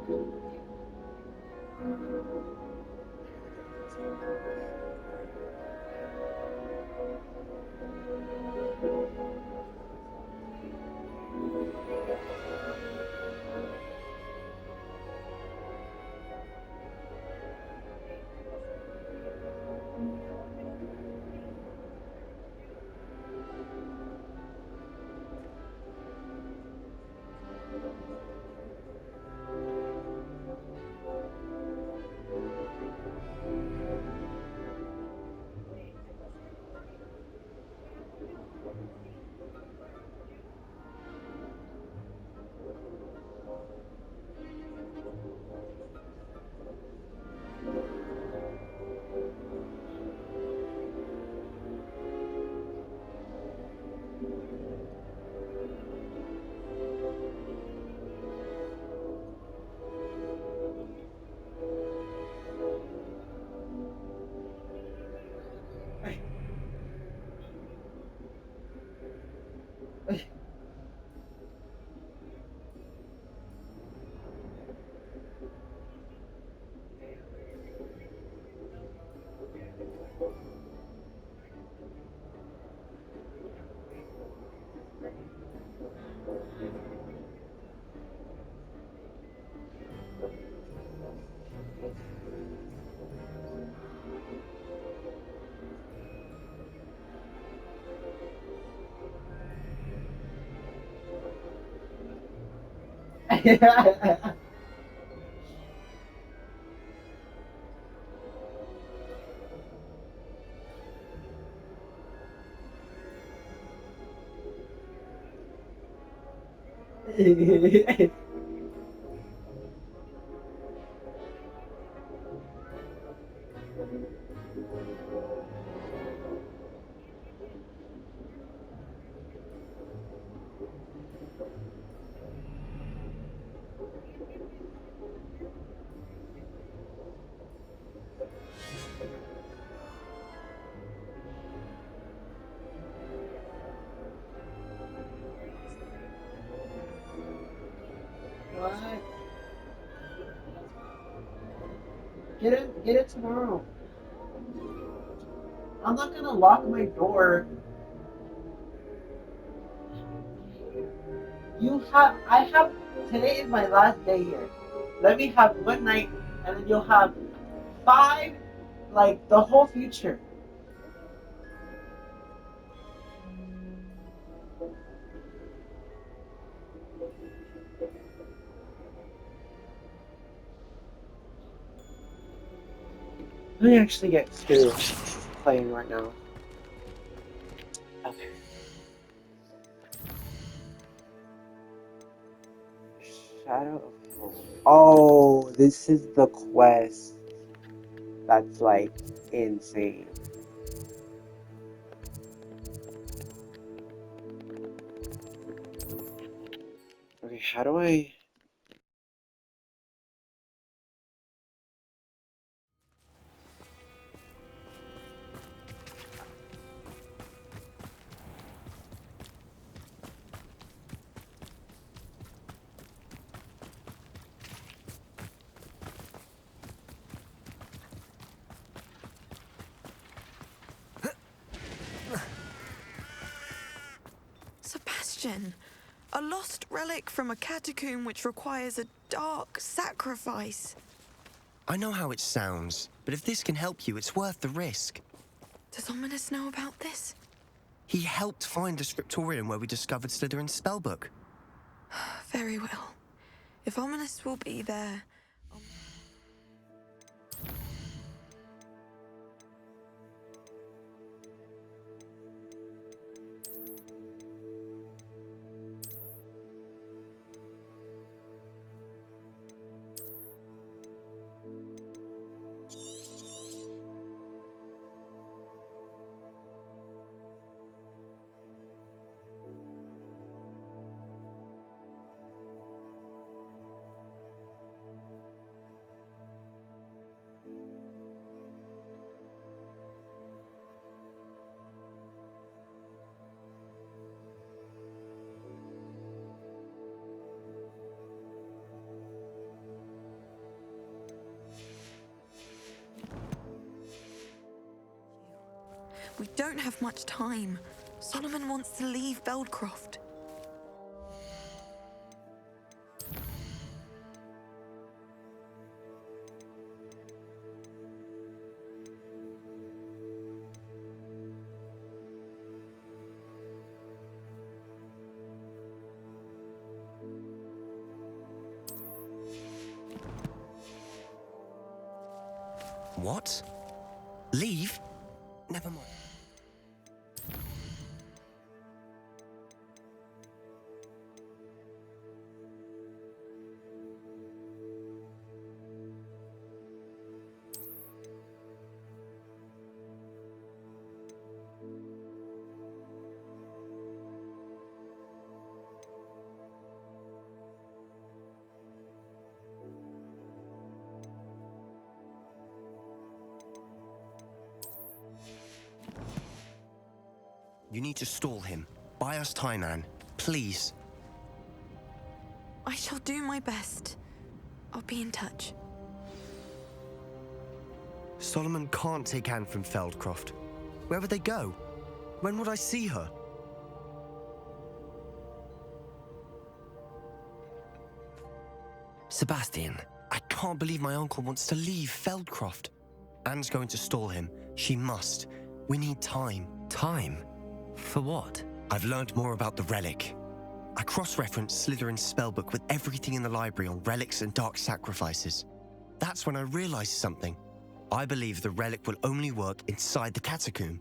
What? Get it tomorrow. I'm not gonna lock my door. I have, today is my last day here. Let me have one night, and then you'll have five, like the whole future. Let me actually get to playing right now. Okay. Shadow of Hope. Oh, this is the quest that's like insane. Okay, how do I? Sebastian, a lost relic from a catacomb which requires a dark sacrifice. I know how it sounds, but if this can help you, it's worth the risk. Does Ominous know about this? He helped find the scriptorium where we discovered Slytherin's spellbook. Very well. If Ominous will be there... We don't have much time. Solomon wants to leave Feldcroft. What? Leave? Never mind. You need to stall him. Buy us time, Anne. Please. I shall do my best. I'll be in touch. Solomon can't take Anne from Feldcroft. Where would they go? When would I see her? Sebastian, I can't believe my uncle wants to leave Feldcroft. Anne's going to stall him. She must. We need time. Time? For what? I've learned more about the relic. I cross-referenced Slytherin's spellbook with everything in the library on relics and dark sacrifices. That's when I realized something. I believe the relic will only work inside the catacomb.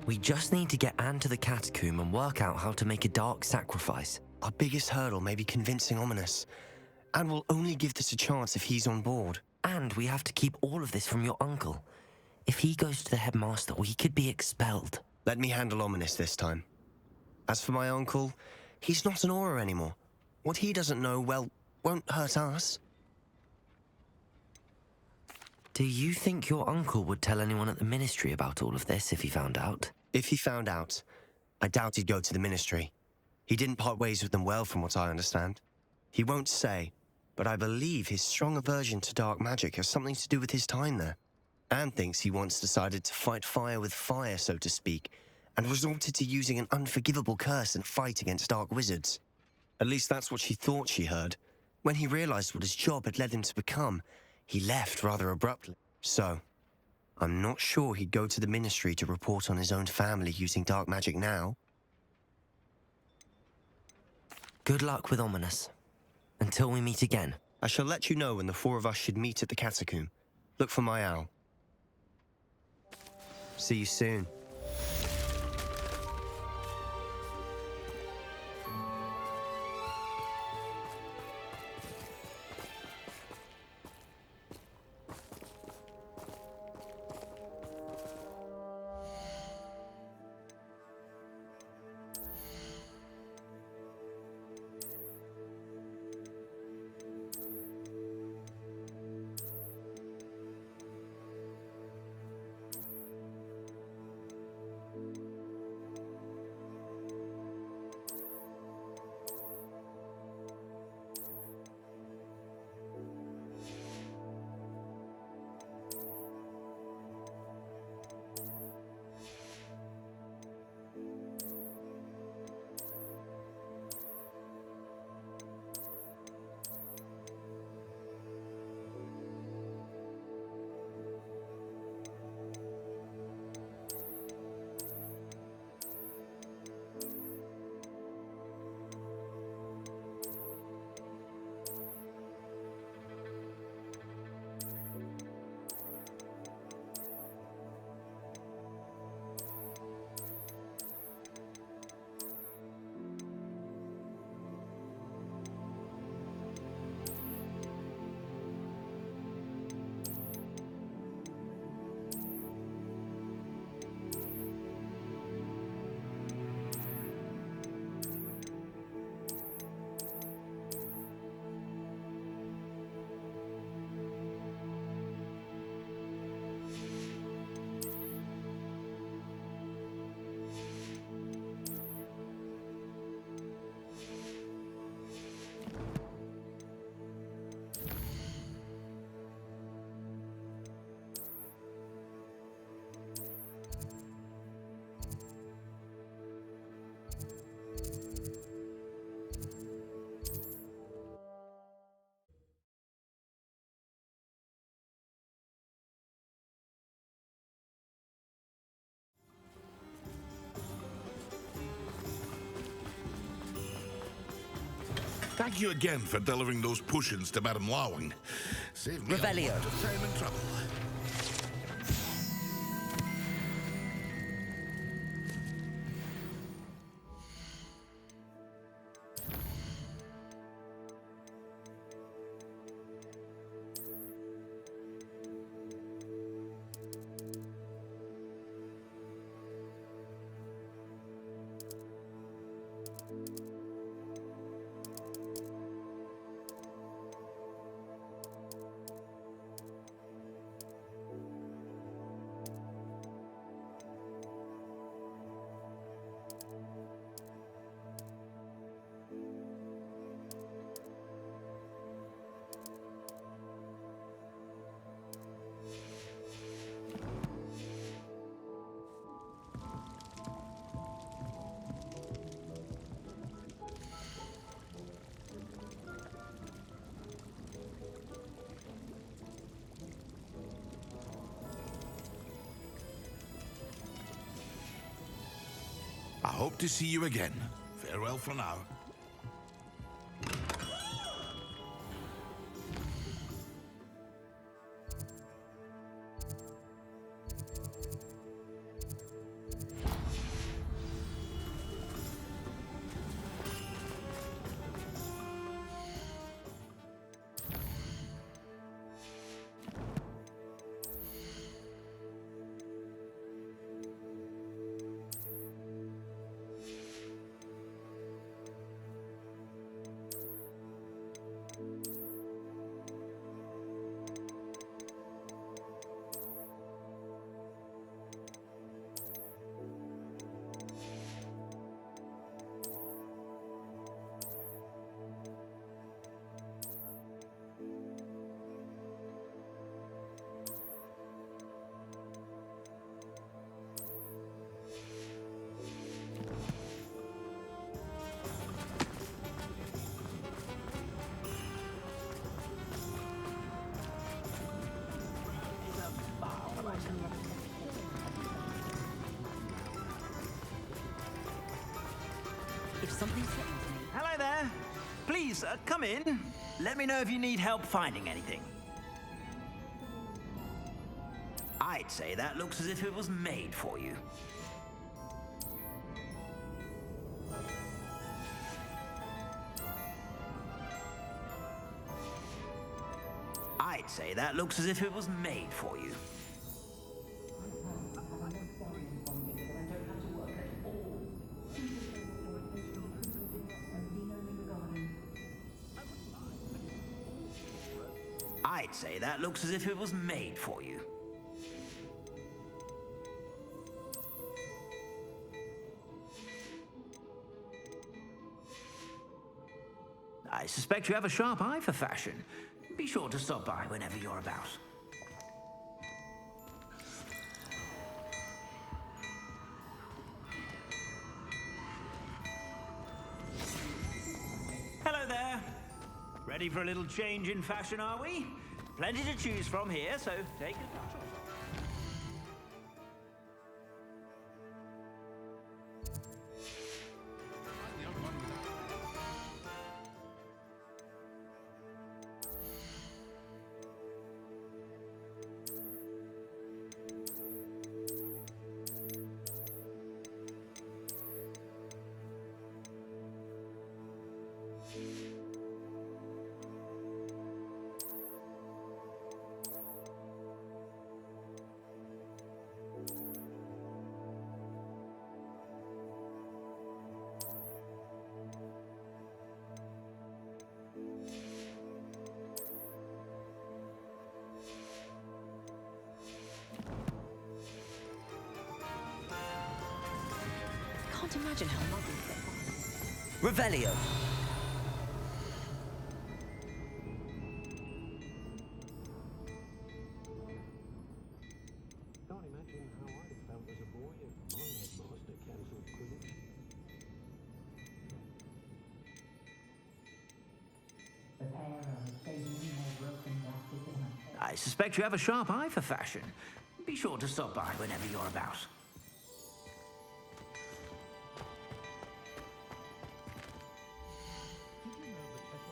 We just need to get Anne to the catacomb and work out how to make a dark sacrifice. Our biggest hurdle may be convincing Ominous. And we'll only give this a chance if he's on board. And we have to keep all of this from your uncle. If he goes to the headmaster, we could be expelled. Let me handle Ominous this time. As for my uncle, he's not an Auror anymore. What he doesn't know, well, won't hurt us. Do you think your uncle would tell anyone at the ministry about all of this if he found out? If he found out, I doubt he'd go to the ministry. He didn't part ways with them well, from what I understand. He won't say, but I believe his strong aversion to dark magic has something to do with his time there. Anne thinks he once decided to fight fire with fire, so to speak, and resorted to using an unforgivable curse and fight against dark wizards. At least that's what she thought she heard. When he realized what his job had led him to become, he left rather abruptly. So, I'm not sure he'd go to the ministry to report on his own family using dark magic now. Good luck with Ominous. Until we meet again. I shall let you know when the four of us should meet at the catacomb. Look for my owl. See you soon. Thank you again for delivering those potions to Madame Lawing. Saved me a Revelio. lot of time and trouble. I hope to see you again. Farewell for now. If something's happened to me... Hello there. Please, come in. Let me know if you need help finding anything. I'd say that looks as if it was made for you. I'd say that looks as if it was made for you. I'd say that looks as if it was made for you. I suspect you have a sharp eye for fashion. Be sure to stop by whenever you're about. Hello there. Ready for a little change in fashion, are we? Plenty to choose from here, so take a touch. Can't imagine how lovely they are. Revelio. Can't imagine how I'd have felt as a boy if my headmaster cancelled Quidditch. I suspect you have a sharp eye for fashion. Be sure to stop by whenever you're about. Did you know that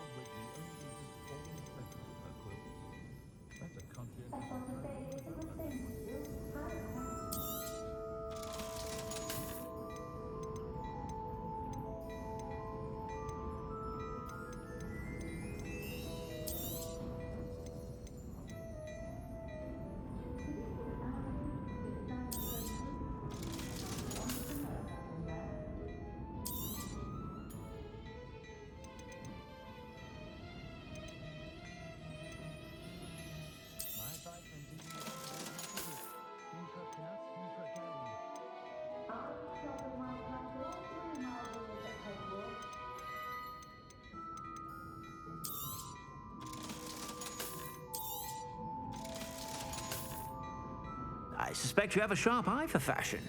I suspect you have a sharp eye for fashion.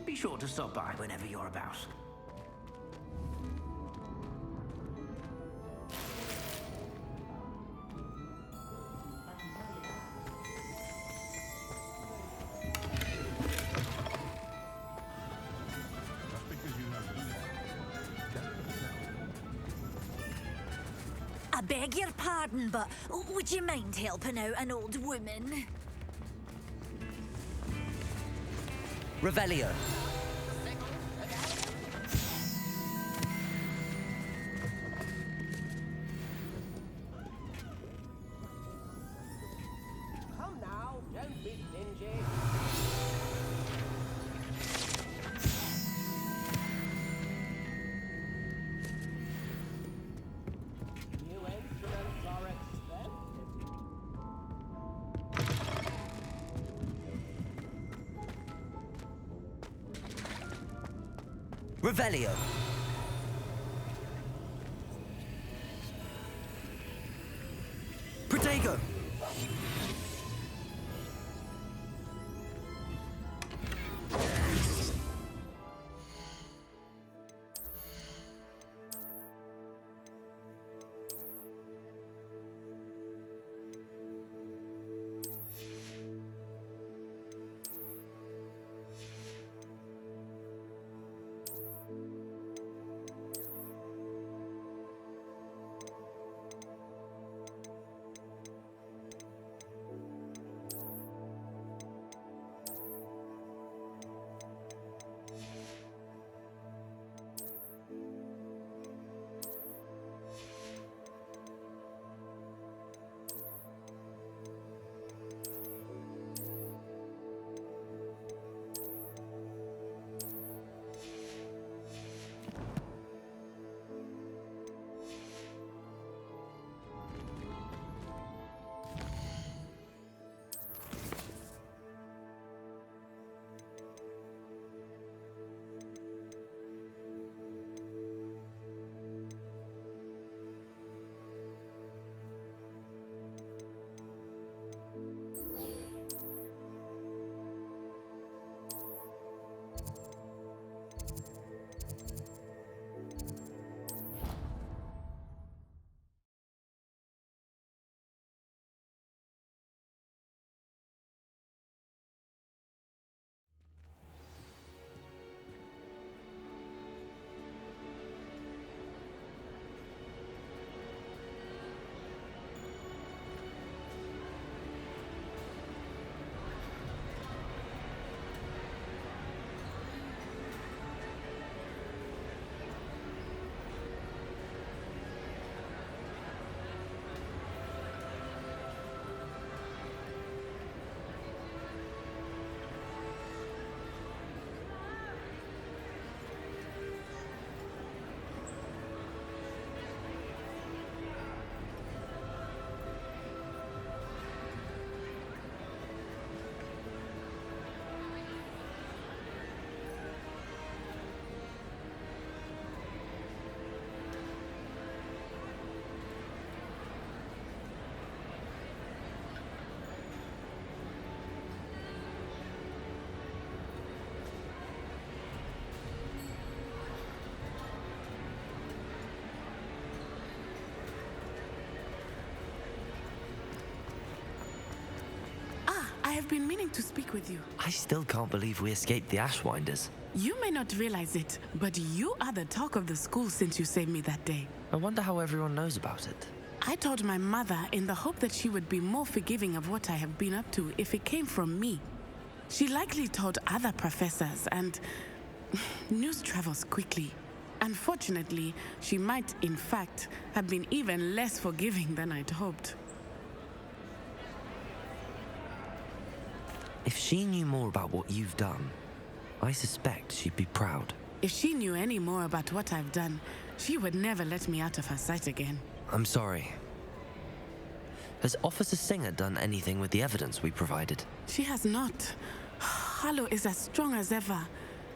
Be sure to stop by whenever you're about. I beg your pardon, but would you mind helping out an old woman? Revelio. Come now, don't be stingy. New instruments are expensive. Revelio. Protego. I have been meaning to speak with you. I still can't believe we escaped the Ashwinders. You may not realize it, but you are the talk of the school since you saved me that day. I wonder how everyone knows about it. I told my mother in the hope that she would be more forgiving of what I have been up to if it came from me. She likely told other professors, and news travels quickly. Unfortunately, she might, in fact, have been even less forgiving than I'd hoped. If she knew more about what you've done, I suspect she'd be proud. If she knew any more about what I've done, she would never let me out of her sight again. I'm sorry. Has Officer Singer done anything with the evidence we provided? She has not. Harlow is as strong as ever.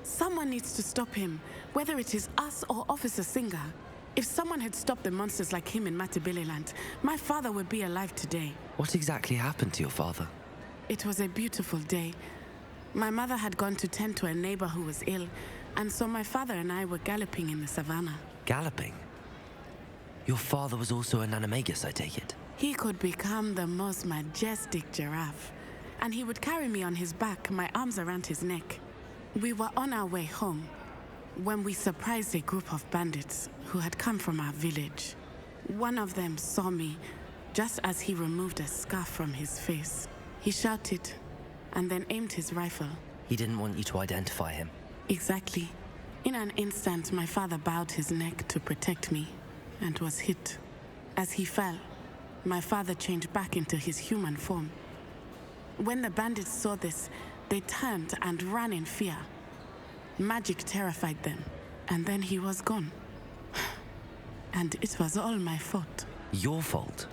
Someone needs to stop him, whether it is us or Officer Singer. If someone had stopped the monsters like him in Matabeleland, my father would be alive today. What exactly happened to your father? It was a beautiful day. My mother had gone to tend to a neighbor who was ill, and so my father and I were galloping in the savannah. Galloping? Your father was also an animagus, I take it? He could become the most majestic giraffe, and he would carry me on his back, my arms around his neck. We were on our way home when we surprised a group of bandits who had come from our village. One of them saw me just as he removed a scarf from his face. He shouted and then aimed his rifle. He didn't want you to identify him. Exactly. In an instant, my father bowed his neck to protect me and was hit. As he fell, my father changed back into his human form. When the bandits saw this, they turned and ran in fear. Magic terrified them, and then he was gone. And it was all my fault. Your fault?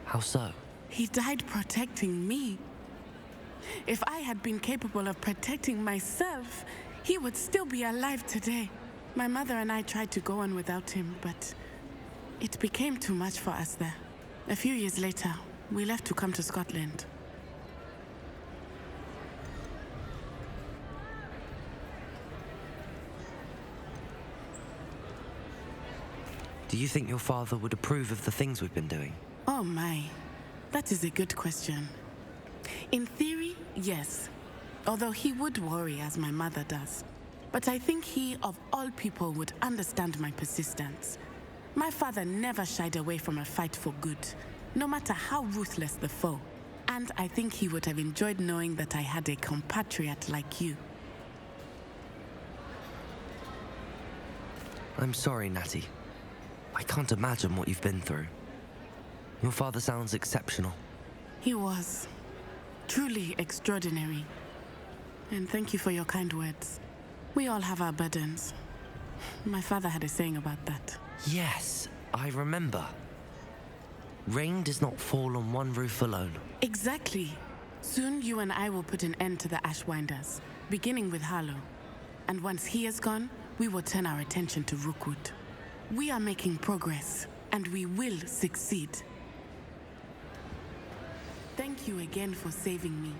How so? He died protecting me. If I had been capable of protecting myself, he would still be alive today. My mother and I tried to go on without him, but it became too much for us there. A few years later, we left to come to Scotland. Do you think your father would approve of the things we've been doing? Oh my, that is a good question. In theory, yes. Although he would worry as my mother does. But I think he, of all people, would understand my persistence. My father never shied away from a fight for good, no matter how ruthless the foe. And I think he would have enjoyed knowing that I had a compatriot like you. I'm sorry, Natty. I can't imagine what you've been through. Your father sounds exceptional. He was. Truly extraordinary. And thank you for your kind words. We all have our burdens. My father had a saying about that. Yes, I remember. Rain does not fall on one roof alone. Exactly. Soon you and I will put an end to the Ashwinders, beginning with Harlow. And once he is gone, we will turn our attention to Rookwood. We are making progress, and we will succeed. Thank you again for saving me.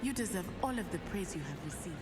You deserve all of the praise you have received.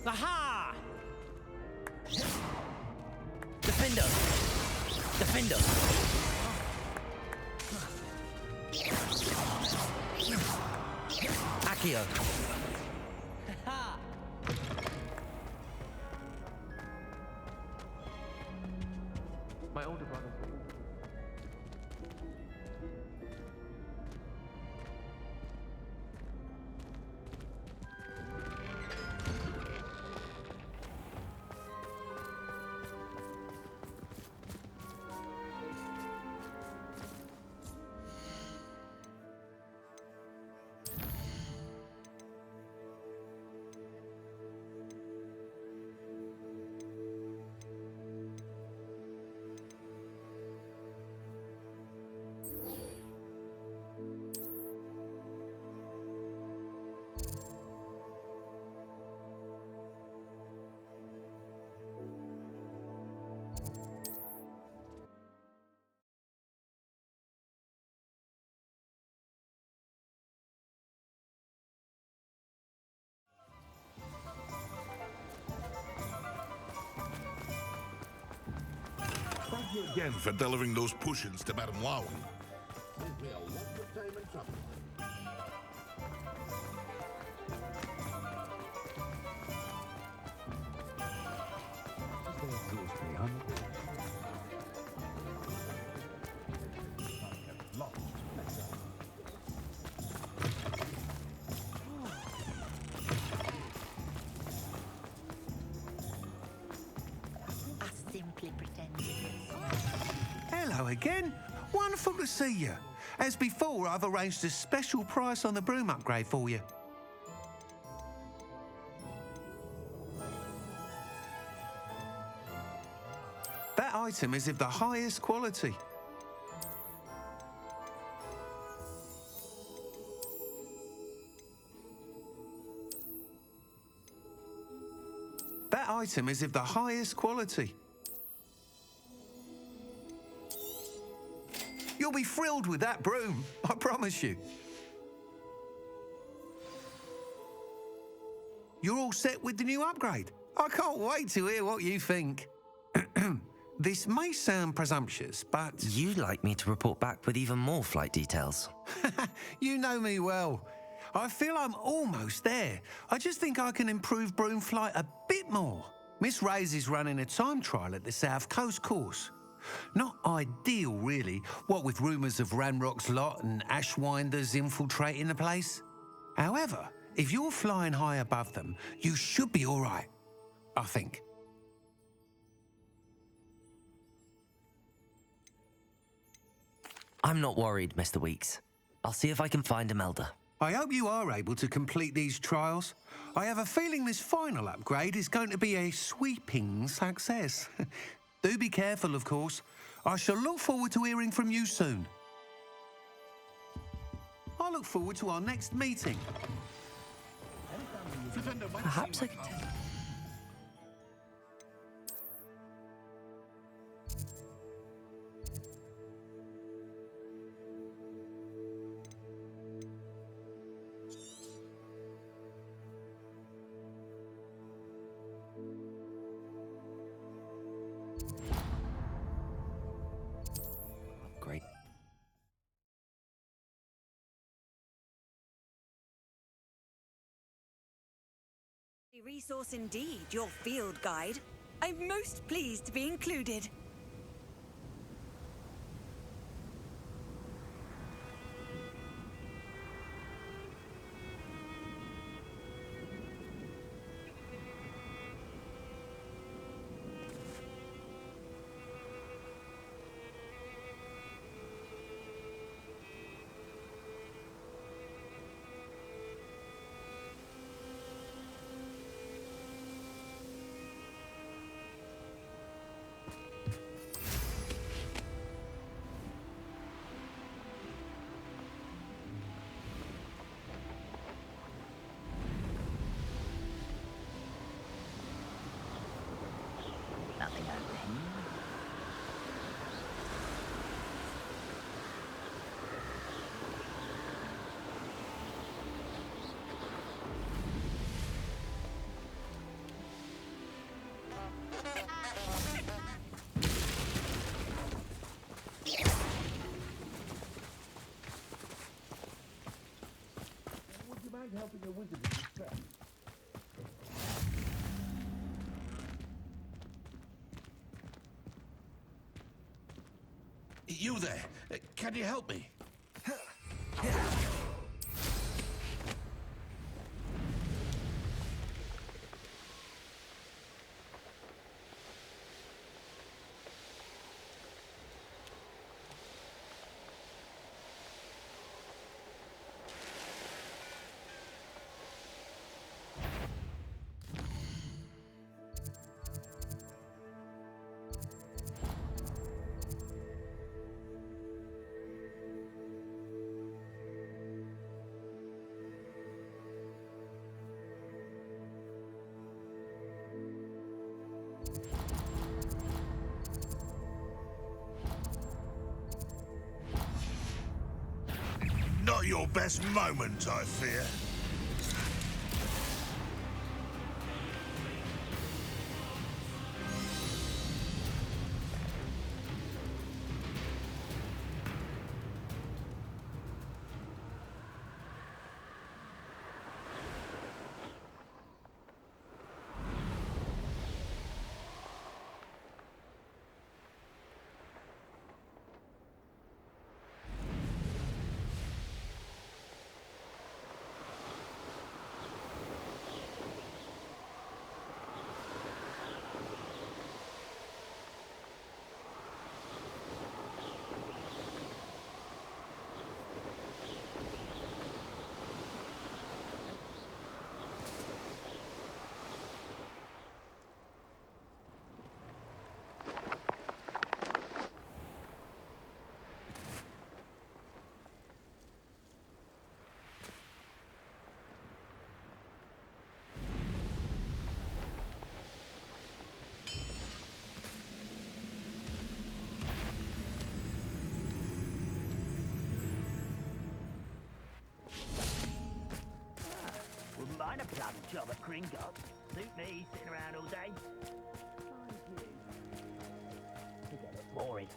Aha! Defender! Defender! Accio! My older brother. Thank you again for delivering those potions to Madame Lowen. Saved me a lot of time and trouble. again. Wonderful to see you. As before, I've arranged a special price on the broom upgrade for you. That item is of the highest quality. That item is of the highest quality. You'll be thrilled with that broom, I promise you. You're all set with the new upgrade. I can't wait to hear what you think. This may sound presumptuous, but... You'd like me to report back with even more flight details. You know me well. I feel I'm almost there. I just think I can improve broom flight a bit more. Miss Ray's is running a time trial at the South Coast course. Not ideal, really, what with rumours of Ranrock's lot and Ashwinders infiltrating the place. However, if you're flying high above them, you should be all right, I think. I'm not worried, Mr. Weeks. I'll see if I can find Imelda. I hope you are able to complete these trials. I have a feeling this final upgrade is going to be a sweeping success. Do be careful, of course. I shall look forward to hearing from you soon. I look forward to our next meeting. Perhaps I can tell. Great. Resource indeed, your field guide. I'm most pleased to be included. Nothing over here. Would you mind helping a wizard in distress? You there? Can you help me? Not your best moment, I fear. find a bloody job at Gringotts. Suit me, sitting around all day. You get a bit boring.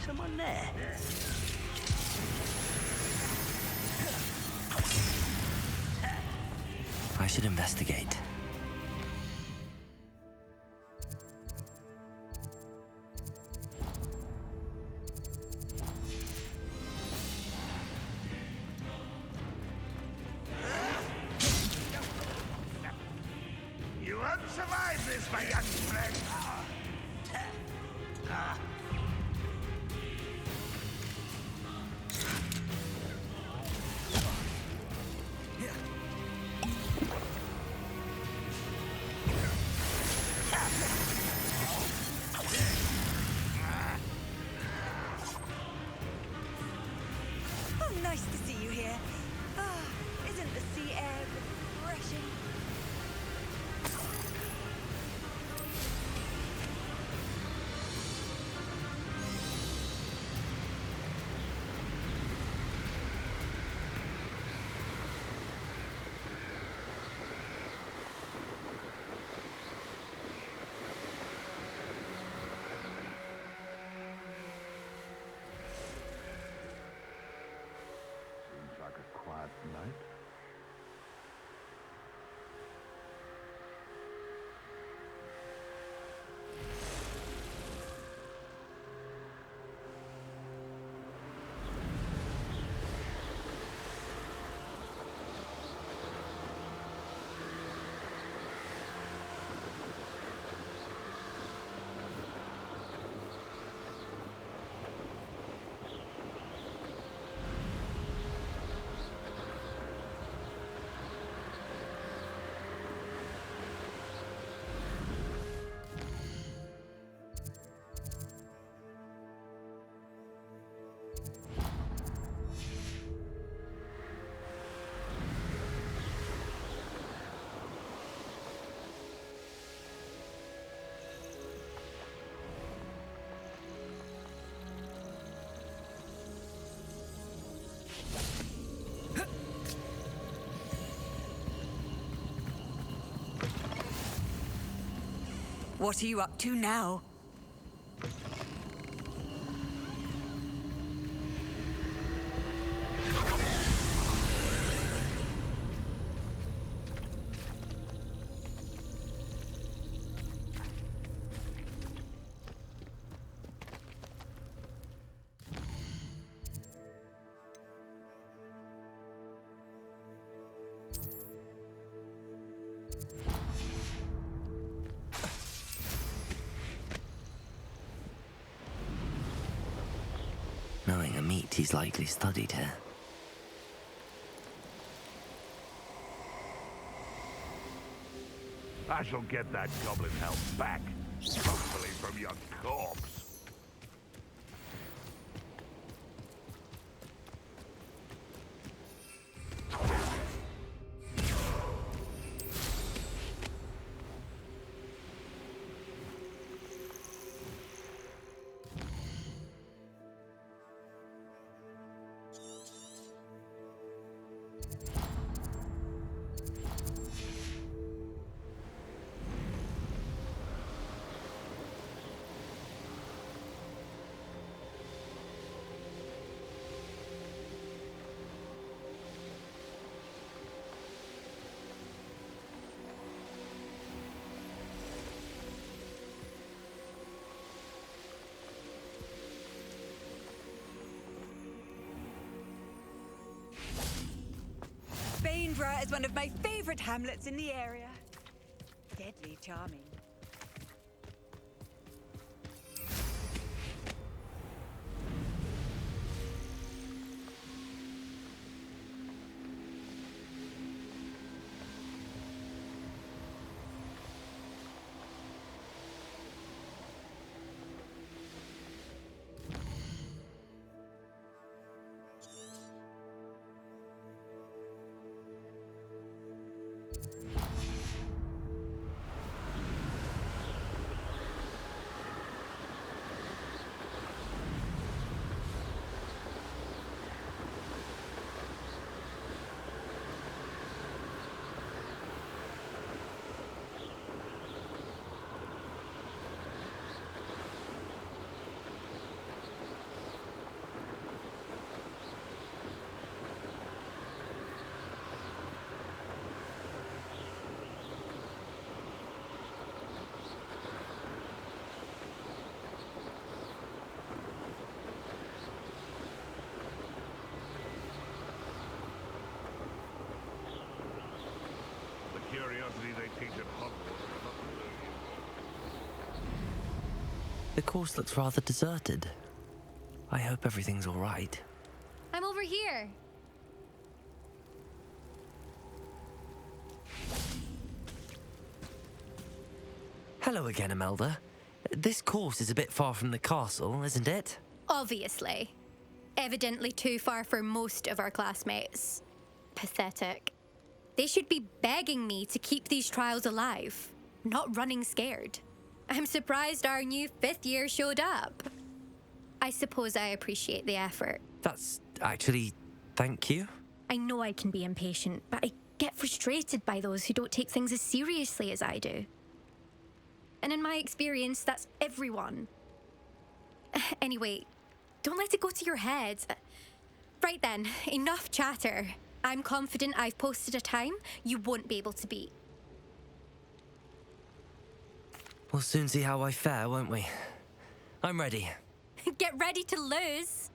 Someone there. I should investigate. You won't survive this, my young friend. Oh, nice to see you here. Ah, isn't the sea air refreshing? Seems like a quiet night. What are you up to now? Knowing a meat, he's likely studied here. I shall get that goblin help back. Hopefully from your corpse. Edinburgh is one of my favourite hamlets in the area. Deadly charming. The curiosity they teach at Hogwarts is not to lose you. The course looks rather deserted. I hope everything's all right. I'm over here. Hello again, Imelda. This course is a bit far from the castle, isn't it? Obviously. Evidently too far for most of our classmates. Pathetic. They should be begging me to keep these trials alive, not running scared. I'm surprised our new 5th year showed up. I suppose I appreciate the effort. That's actually... thank you. I know I can be impatient, but I get frustrated by those who don't take things as seriously as I do. And in my experience, that's everyone. Anyway, don't let it go to your head. Right then, enough chatter. I'm confident I've posted a time you won't be able to beat. We'll soon see how I fare, won't we? I'm ready. Get ready to lose.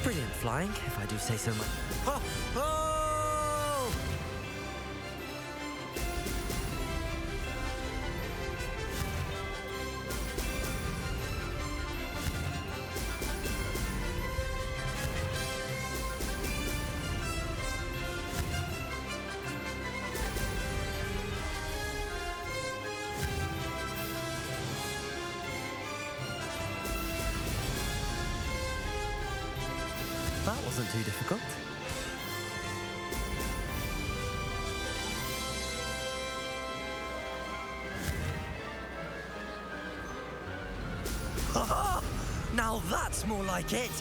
Brilliant flying, if I do say so much. Oh! Oh! That wasn't too difficult. Now that's more like it!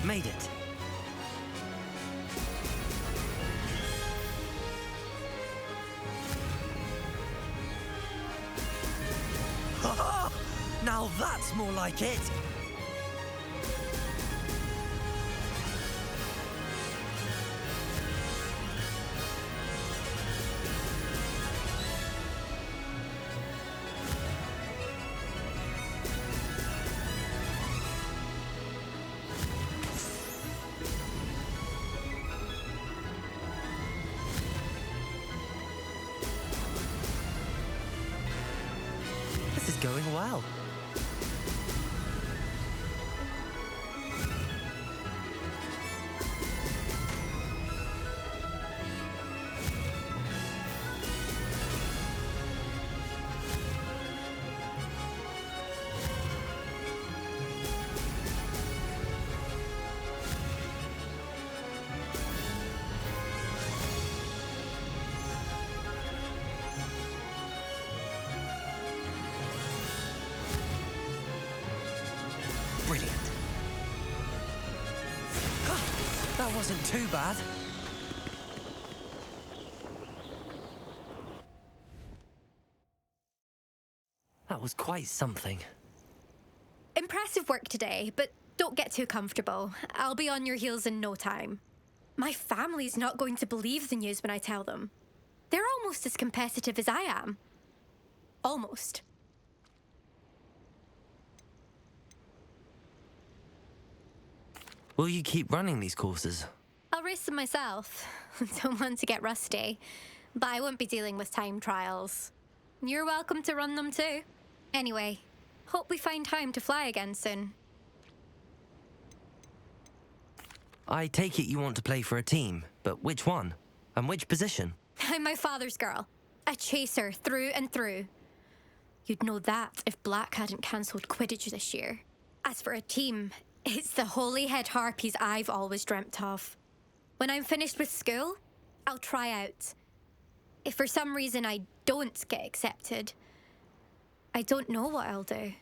Made it. Now that's more like it. This is going well. Brilliant. That wasn't too bad. That was quite something. Impressive work today, but don't get too comfortable. I'll be on your heels in no time. My family's not going to believe the news when I tell them. They're almost as competitive as I am. Almost. Will you keep running these courses? I'll race them myself. Don't want to get rusty. But I won't be dealing with time trials. You're welcome to run them too. Anyway, hope we find time to fly again soon. I take it you want to play for a team, but which one? And which position? I'm my father's girl. A chaser through and through. You'd know that if Black hadn't cancelled Quidditch this year. As for a team, it's the Holyhead Harpies I've always dreamt of. When I'm finished with school, I'll try out. If for some reason I don't get accepted, I don't know what I'll do.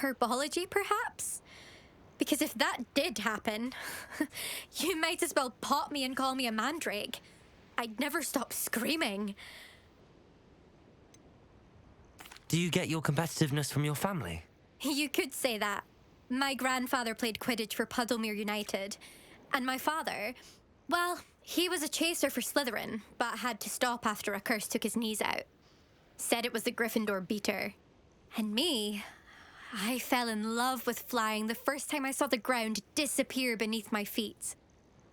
Herbology, perhaps? Because if that did happen, you might as well pop me and call me a mandrake. I'd never stop screaming. Do you get your competitiveness from your family? You could say that. My grandfather played Quidditch for Puddlemere United. And my father, well, he was a chaser for Slytherin, but had to stop after a curse took his knees out. Said it was the Gryffindor beater. And me, I fell in love with flying the first time I saw the ground disappear beneath my feet.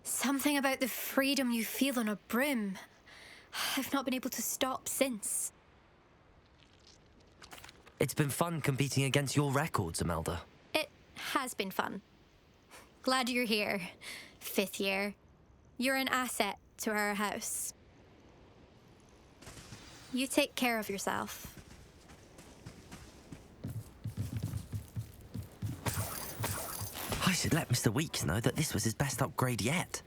Something about the freedom you feel on a broom. I've not been able to stop since. It's been fun competing against your records, Imelda. It has been fun. Glad you're here, 5th year. You're an asset to our house. You take care of yourself. I should let Mr. Weeks know that this was his best upgrade yet.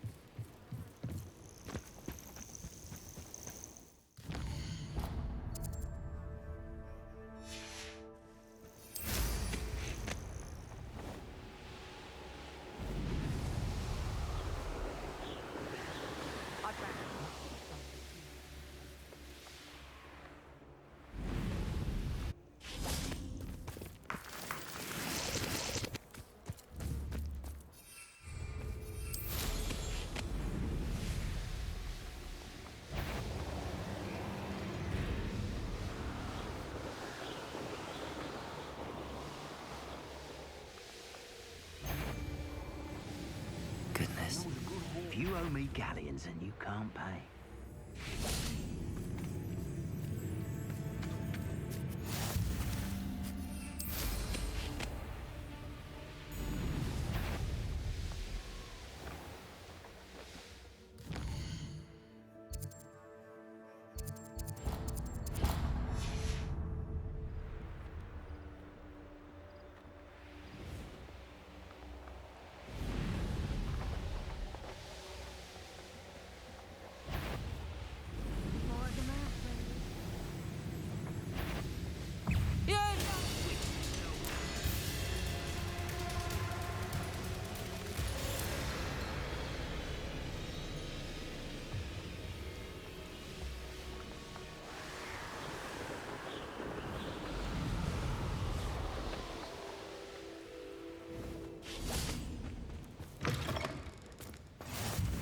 Goodness. If you owe me galleons and you can't pay.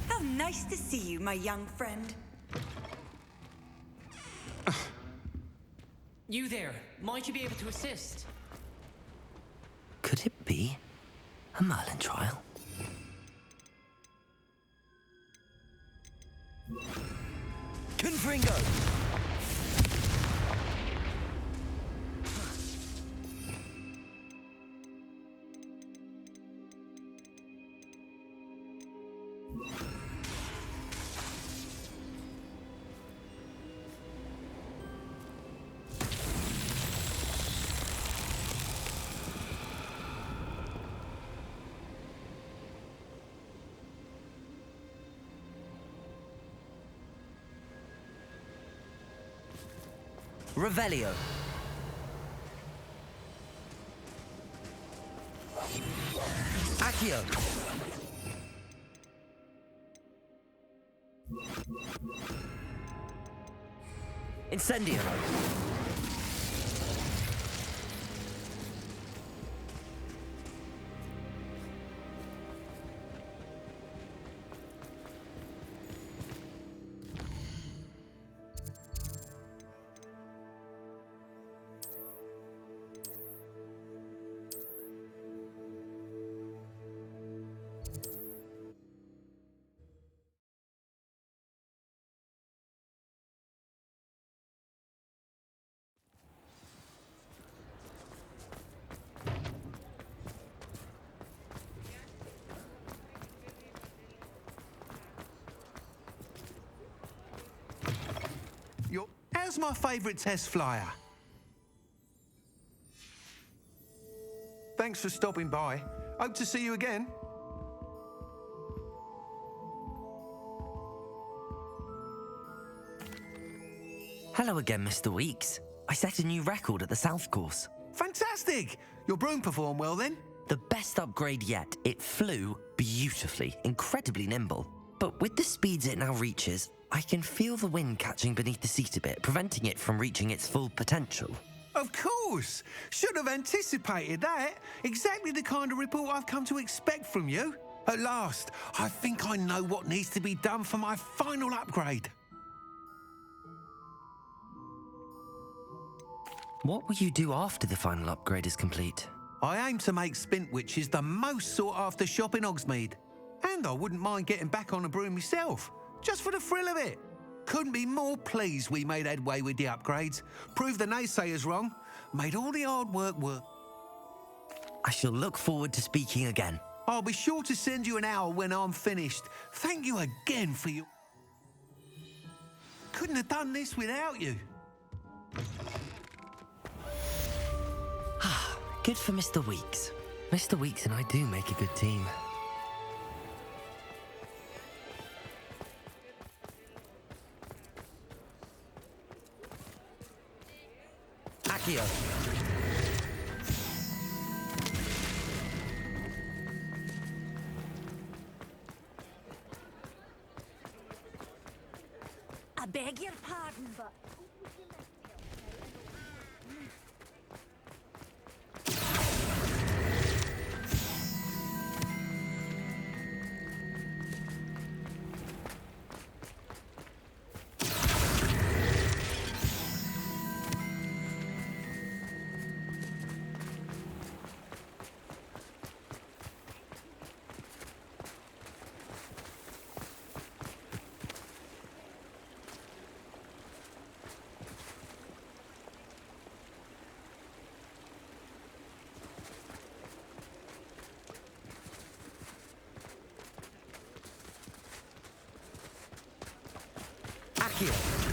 How nice to see you, my young friend. You there. Might you be able to assist? Could it be a Merlin trial? Confringo! Revelio. Accio! Incendio! How's my favourite test flyer? Thanks for stopping by. Hope to see you again. Hello again, Mr. Weeks. I set a new record at the South Course. Fantastic! Your broom performed well then? The best upgrade yet. It flew beautifully, incredibly nimble. But with the speeds it now reaches, I can feel the wind catching beneath the seat a bit, preventing it from reaching its full potential. Of course! Should have anticipated that. Exactly the kind of report I've come to expect from you. At last, I think I know what needs to be done for my final upgrade. What will you do after the final upgrade is complete? I aim to make Spintwitches the most sought-after shop in Hogsmeade. And I wouldn't mind getting back on a broom myself, just for the thrill of it. Couldn't be more pleased we made headway with the upgrades, proved the naysayers wrong, made all the hard work work. I shall look forward to speaking again. I'll be sure to send you an owl when I'm finished. Thank you again for your... Couldn't have done this without you. Good for Mr. Weeks. Mr. Weeks and I do make a good team. Accio. I beg your pardon, but... Accio.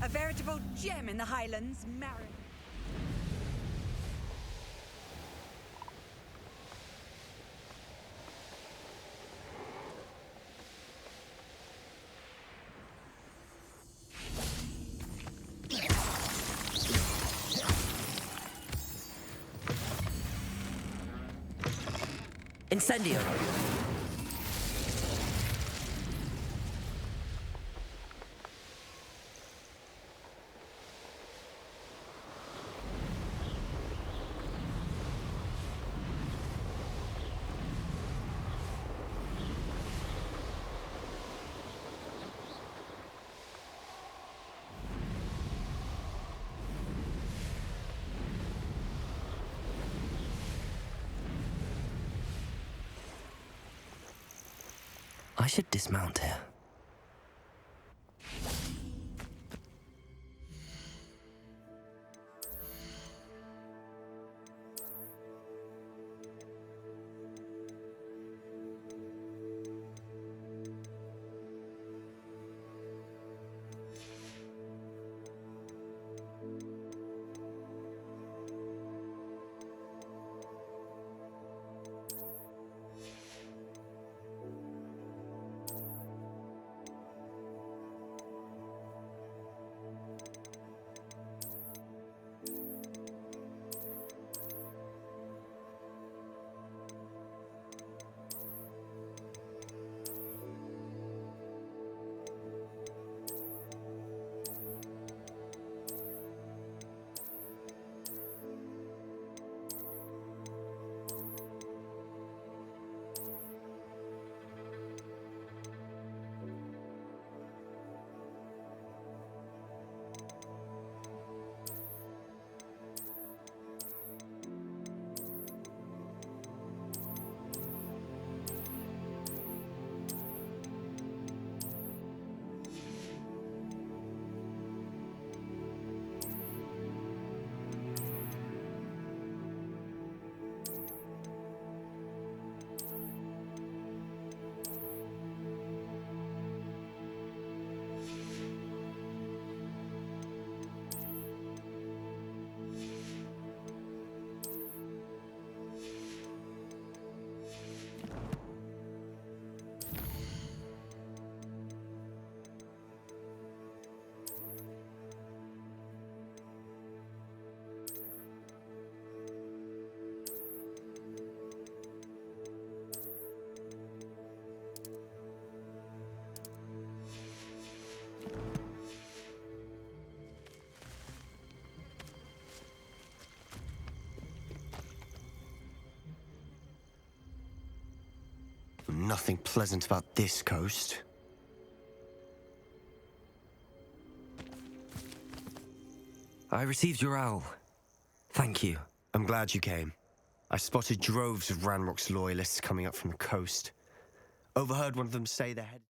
A veritable gem in the Highlands, Marin. Incendio! I should dismount here. Nothing pleasant about this coast. I received your owl. Thank you. I'm glad you came. I spotted droves of Ranrock's loyalists coming up from the coast. Overheard one of them say they had...